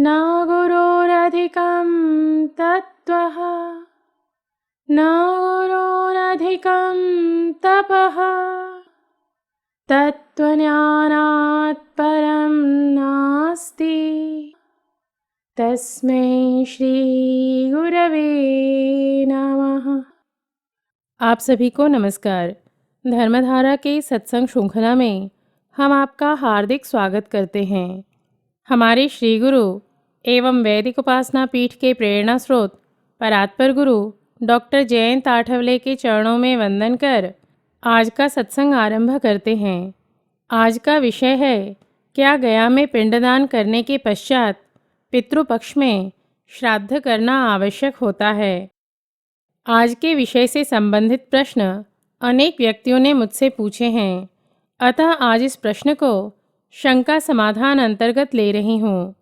न गुरोरधिकं तत्त्वः न गुरोरधिकं तपः तत्त्वज्ञानात् परं नास्ति तस्मै श्री गुरवे नमः। आप सभी को नमस्कार। धर्मधारा के सत्संग श्रृंखला में हम आपका हार्दिक स्वागत करते हैं। हमारे श्री गुरु एवं वैदिक उपासना पीठ के प्रेरणा स्रोत परात्पर गुरु डॉक्टर जयंत आठवले के चरणों में वंदन कर आज का सत्संग आरंभ करते हैं। आज का विषय है, क्या गया में पिंडदान करने के पश्चात पितृपक्ष में श्राद्ध करना आवश्यक होता है। आज के विषय से संबंधित प्रश्न अनेक व्यक्तियों ने मुझसे पूछे हैं, अतः आज इस प्रश्न को शंका समाधान अंतर्गत ले रही हूँ।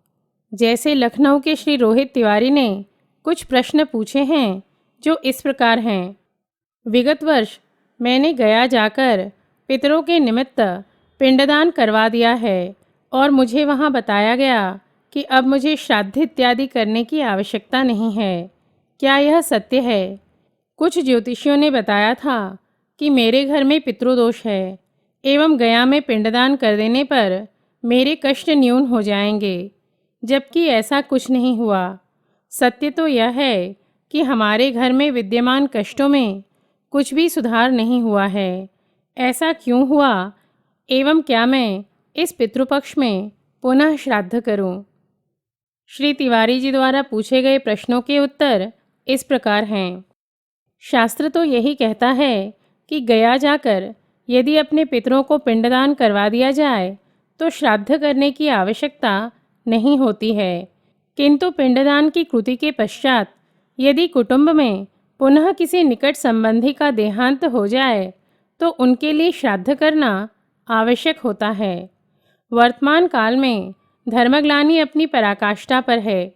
जैसे लखनऊ के श्री रोहित तिवारी ने कुछ प्रश्न पूछे हैं जो इस प्रकार हैं। विगत वर्ष मैंने गया जाकर पितरों के निमित्त पिंडदान करवा दिया है और मुझे वहाँ बताया गया कि अब मुझे श्राद्ध इत्यादि करने की आवश्यकता नहीं है। क्या यह सत्य है? कुछ ज्योतिषियों ने बताया था कि मेरे घर में पितृदोष है एवं गया में पिंडदान कर देने पर मेरे कष्ट न्यून हो जाएंगे, जबकि ऐसा कुछ नहीं हुआ। सत्य तो यह है कि हमारे घर में विद्यमान कष्टों में कुछ भी सुधार नहीं हुआ है। ऐसा क्यों हुआ एवं क्या मैं इस पितृपक्ष में पुनः श्राद्ध करूं? श्री तिवारी जी द्वारा पूछे गए प्रश्नों के उत्तर इस प्रकार हैं। शास्त्र तो यही कहता है कि गया जाकर यदि अपने पितरों को पिंडदान करवा दिया जाए तो श्राद्ध करने की आवश्यकता नहीं होती है, किंतु पिंडदान की कृति के पश्चात यदि कुटुंब में पुनः किसी निकट संबंधी का देहांत हो जाए तो उनके लिए श्राद्ध करना आवश्यक होता है। वर्तमान काल में धर्मग्लानि अपनी पराकाष्ठा पर है।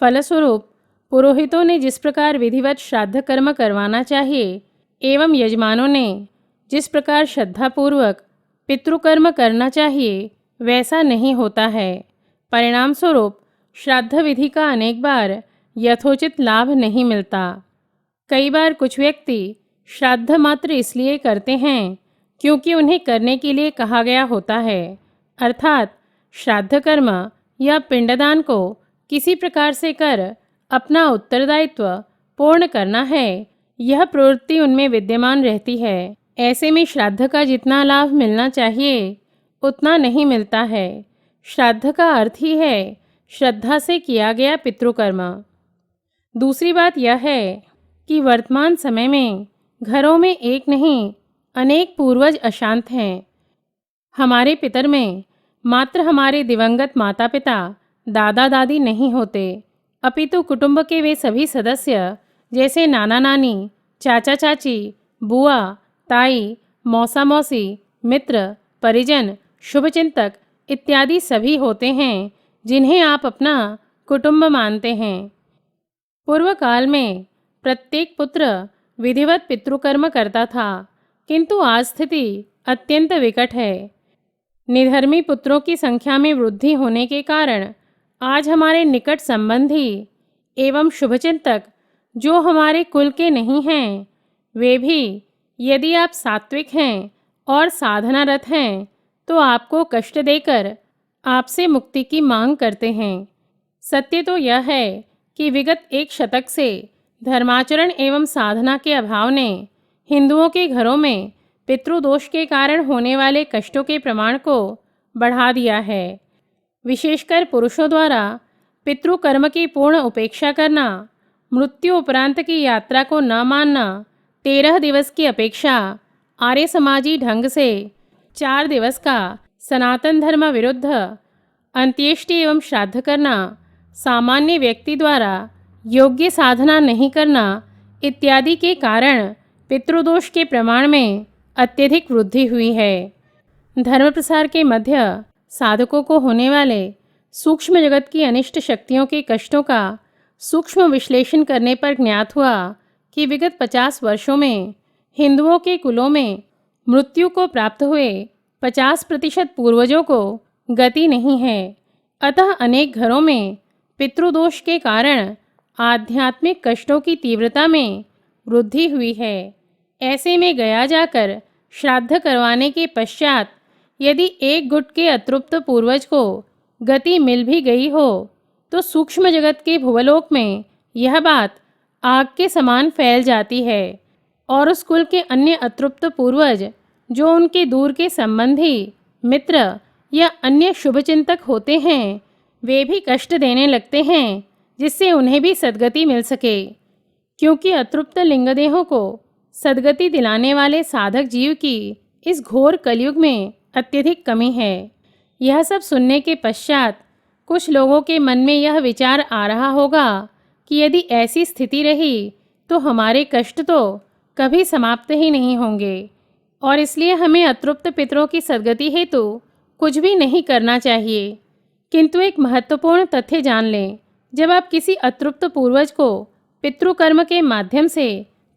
फलस्वरूप पुरोहितों ने जिस प्रकार विधिवत श्राद्ध कर्म करवाना चाहिए एवं यजमानों ने जिस प्रकार श्रद्धापूर्वक पितृकर्म करना चाहिए वैसा नहीं होता है। परिणाम स्वरूप श्राद्ध विधि का अनेक बार यथोचित लाभ नहीं मिलता। कई बार कुछ व्यक्ति श्राद्ध मात्र इसलिए करते हैं क्योंकि उन्हें करने के लिए कहा गया होता है, अर्थात श्राद्ध कर्म या पिंडदान को किसी प्रकार से कर अपना उत्तरदायित्व पूर्ण करना है, यह प्रवृत्ति उनमें विद्यमान रहती है। ऐसे में श्राद्ध का जितना लाभ मिलना चाहिए उतना नहीं मिलता है। श्राद्ध का अर्थ ही है श्रद्धा से किया गया पितृकर्म। दूसरी बात यह है कि वर्तमान समय में घरों में एक नहीं अनेक पूर्वज अशांत हैं। हमारे पितर में मात्र हमारे दिवंगत माता पिता दादा दादी नहीं होते, अपितु कुटुंब के वे सभी सदस्य जैसे नाना नानी, चाचा चाची, बुआ, ताई, मौसा मौसी, मित्र, परिजन, शुभचिंतक इत्यादि सभी होते हैं जिन्हें आप अपना कुटुंब मानते हैं। पूर्व काल में प्रत्येक पुत्र विधिवत पितृकर्म करता था, किंतु आज स्थिति अत्यंत विकट है। निधर्मी पुत्रों की संख्या में वृद्धि होने के कारण आज हमारे निकट संबंधी एवं शुभचिंतक जो हमारे कुल के नहीं हैं, वे भी यदि आप सात्विक हैं और साधनारत हैं तो आपको कष्ट देकर आपसे मुक्ति की मांग करते हैं। सत्य तो यह है कि विगत 1 शतक से धर्माचरण एवं साधना के अभाव ने हिंदुओं के घरों में पितृदोष के कारण होने वाले कष्टों के प्रमाण को बढ़ा दिया है। विशेषकर पुरुषों द्वारा पितृकर्म की पूर्ण उपेक्षा करना, मृत्यु उपरांत की यात्रा को न मानना, 13 दिवस की अपेक्षा आर्य समाजी ढंग से 4 दिवस का सनातन धर्म विरुद्ध अंत्येष्टि एवं श्राद्ध करना, सामान्य व्यक्ति द्वारा योग्य साधना नहीं करना इत्यादि के कारण पितृदोष के प्रमाण में अत्यधिक वृद्धि हुई है। धर्म प्रसार के मध्य साधकों को होने वाले सूक्ष्म जगत की अनिष्ट शक्तियों के कष्टों का सूक्ष्म विश्लेषण करने पर ज्ञात हुआ कि विगत 50 वर्षों में हिंदुओं के कुलों में मृत्यु को प्राप्त हुए 50% पूर्वजों को गति नहीं है। अतः अनेक घरों में पितृदोष के कारण आध्यात्मिक कष्टों की तीव्रता में वृद्धि हुई है। ऐसे में गया जाकर श्राद्ध करवाने के पश्चात यदि एक गुट के अतृप्त पूर्वज को गति मिल भी गई हो तो सूक्ष्म जगत के भुवलोक में यह बात आग के समान फैल जाती है और उस कुल के अन्य अतृप्त पूर्वज जो उनके दूर के संबंधी, मित्र या अन्य शुभचिंतक होते हैं, वे भी कष्ट देने लगते हैं जिससे उन्हें भी सद्गति मिल सके। क्योंकि अतृप्त लिंगदेहों को सद्गति दिलाने वाले साधक जीव की इस घोर कलयुग में अत्यधिक कमी है। यह सब सुनने के पश्चात कुछ लोगों के मन में यह विचार आ रहा होगा कि यदि ऐसी स्थिति रही तो हमारे कष्ट तो कभी समाप्त ही नहीं होंगे और इसलिए हमें अतृप्त पितरों की सद्गति हेतु कुछ भी नहीं करना चाहिए। किंतु एक महत्वपूर्ण तथ्य जान लें, जब आप किसी अतृप्त पूर्वज को पितृकर्म के माध्यम से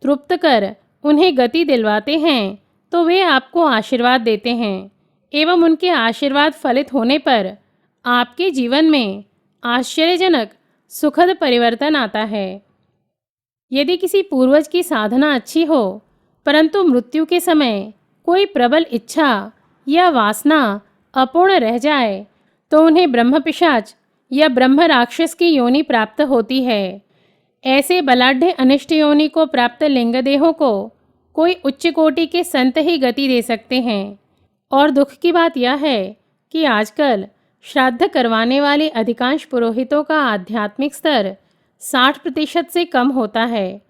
तृप्त कर उन्हें गति दिलवाते हैं तो वे आपको आशीर्वाद देते हैं एवं उनके आशीर्वाद फलित होने पर आपके जीवन में आश्चर्यजनक सुखद परिवर्तन आता है। यदि किसी पूर्वज की साधना अच्छी हो परंतु मृत्यु के समय कोई प्रबल इच्छा या वासना अपूर्ण रह जाए तो उन्हें ब्रह्मपिशाच या ब्रह्म राक्षस की योनि प्राप्त होती है। ऐसे बलाढ़ अनिष्ट योनि को प्राप्त लिंगदेहों को कोई उच्च कोटि के संत ही गति दे सकते हैं। और दुख की बात यह है कि आजकल श्राद्ध करवाने वाले अधिकांश पुरोहितों का आध्यात्मिक स्तर 60% से कम होता है।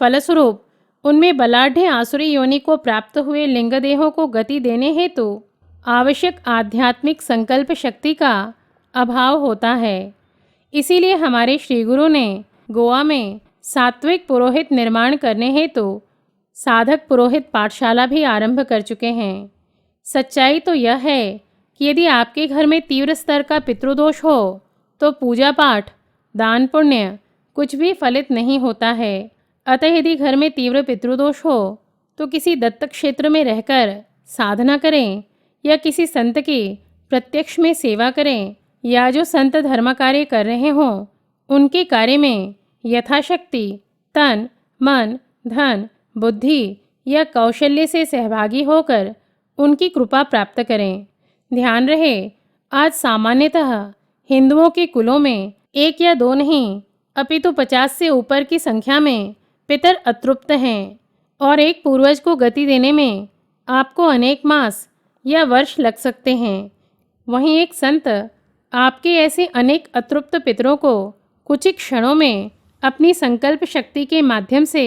फलस्वरूप उनमें बलाढ़ आसुरी योनि को प्राप्त हुए लिंगदेहों को गति देने हेतु आवश्यक आध्यात्मिक संकल्प शक्ति का अभाव होता है। इसीलिए हमारे श्री गुरु ने गोवा में सात्विक पुरोहित निर्माण करने हेतु साधक पुरोहित पाठशाला भी आरंभ कर चुके हैं। सच्चाई तो यह है कि यदि आपके घर में तीव्र स्तर का पितृदोष हो तो पूजा पाठ, दान पुण्य कुछ भी फलित नहीं होता है। अतः यदि घर में तीव्र पितृदोष हो तो किसी दत्तक क्षेत्र में रहकर साधना करें या किसी संत की प्रत्यक्ष में सेवा करें या जो संत धर्म कार्य कर रहे हों उनके कार्य में यथाशक्ति तन, मन, धन, बुद्धि या कौशल्य से सहभागी होकर उनकी कृपा प्राप्त करें। ध्यान रहे, आज सामान्यतः हिंदुओं के कुलों में एक या दो नहीं अपितु 50 से ऊपर की संख्या में पितर अतृप्त हैं और एक पूर्वज को गति देने में आपको अनेक मास या वर्ष लग सकते हैं। वहीं एक संत आपके ऐसे अनेक अतृप्त पितरों को कुछ ही क्षणों में अपनी संकल्प शक्ति के माध्यम से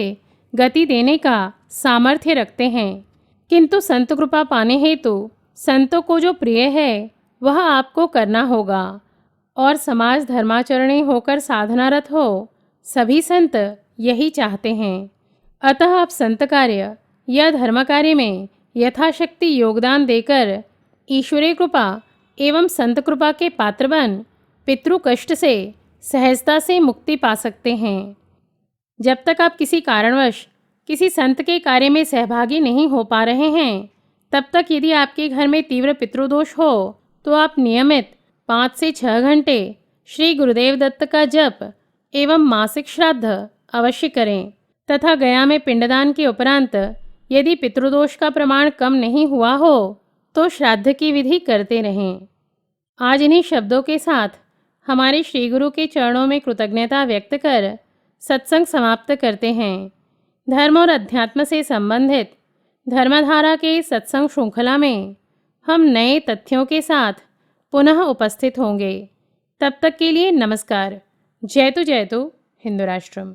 गति देने का सामर्थ्य रखते हैं। किंतु संत कृपा पाने हेतु संतों को जो प्रिय है वह आपको करना होगा और समाज धर्माचरणी होकर साधनारत हो, सभी संत यही चाहते हैं। अतः आप संत कार्य या धर्म कार्य में यथाशक्ति योगदान देकर ईश्वरीय कृपा एवं संत कृपा के पात्र बन पितृ कष्ट से सहजता से मुक्ति पा सकते हैं। जब तक आप किसी कारणवश किसी संत के कार्य में सहभागी नहीं हो पा रहे हैं तब तक यदि आपके घर में तीव्र पितृदोष हो तो आप नियमित 5 से 6 घंटे श्री गुरुदेव दत्त का जप एवं मासिक श्राद्ध अवश्य करें तथा गया में पिंडदान के उपरांत यदि पितृदोष का प्रमाण कम नहीं हुआ हो तो श्राद्ध की विधि करते रहें। आज इन्हीं शब्दों के साथ हमारे श्री गुरु के चरणों में कृतज्ञता व्यक्त कर सत्संग समाप्त करते हैं। धर्म और अध्यात्म से संबंधित धर्मधारा के सत्संग श्रृंखला में हम नए तथ्यों के साथ पुनः उपस्थित होंगे। तब तक के लिए नमस्कार। जय तु हिंदू राष्ट्रम।